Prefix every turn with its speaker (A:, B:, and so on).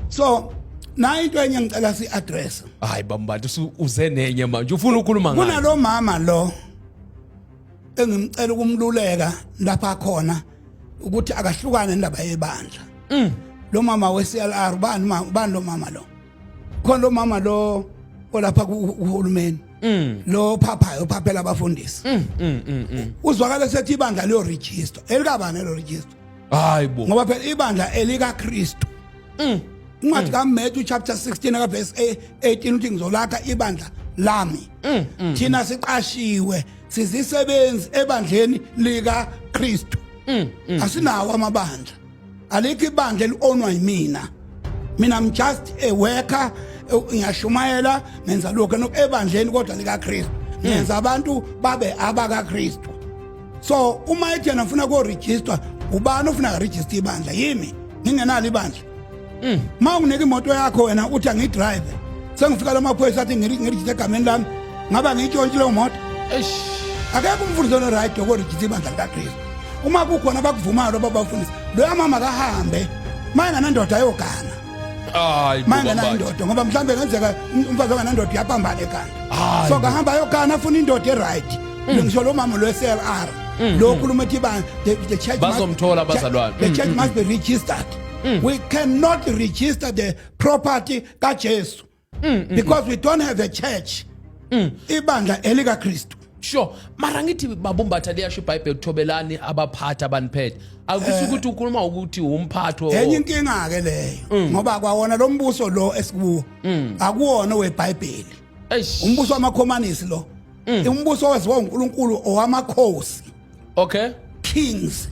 A: So na into enye ngicela si address
B: hayi bambantu uze nenye manje ufuna ukukhuluma ngayo
A: kunalo mama lo engimcela ukumluleka lapha khona ukuthi akahlukane indaba yebandla lo mama we-CLR bani lo mama lo khona lo mama lo olapha kuhulumeni lo phaphela abafundisi uzwakala sethi ibandla liyo register elikabani lo register
B: hayi bo
A: ngoba phela ibandla elika Kristu Incwadi kaMatthew chapter 16 aka verse 18 uthi ngizolakha ibandla lami thina siqashiwe sizisebenzi ebandleni lika Kristu asinawo amabandla alikho ibandla elionwa yimina I'm just a worker ngiyashumayela ngenza lokho ebandleni kodwa lika Kristu ngenza abantu babe abaka Kristu so uma ethi yena ufuna ku register ubani ufuna register ibandla yimi ngingenalo ibandla Mawunike imoto yakho wena uthi angidrive sengifika lamaphoyisa athi ngiregister egameni lami ngaba ngitshontshile imoto akekho umfundisi ono right wokuregister ibandla likaKristu uma kukhona abakuvumayo babafundisi lo yamama kahambe manje nandoda ayogana
B: hayi
A: manje nandoda ngoba mhlambe ngenzeka umfazi onganandoda yapambana ekhanda so kahamba ayogana afuna indoda eright ngisho lo mama lo CLR lo khuluma ethi the church
B: bazomthola bazalwane
A: the church must be registered we cannot register the property kaJesu because we don't have a church ibandla elika Kristu
B: sure mara ngithi babumbatha liyasho iBhayibheli thobelani abaphatha abaniphethe akuthi ukuthi ukhuluma ukuthi umphatho
A: enye inkinga ke leyo ngoba kwawona lo mbuso lo esikuwo akuwona weBhayibheli umbuso wamakhomanisi lo umbuso owaziwa uNkulunkulu owamakhosi
B: okay
A: kings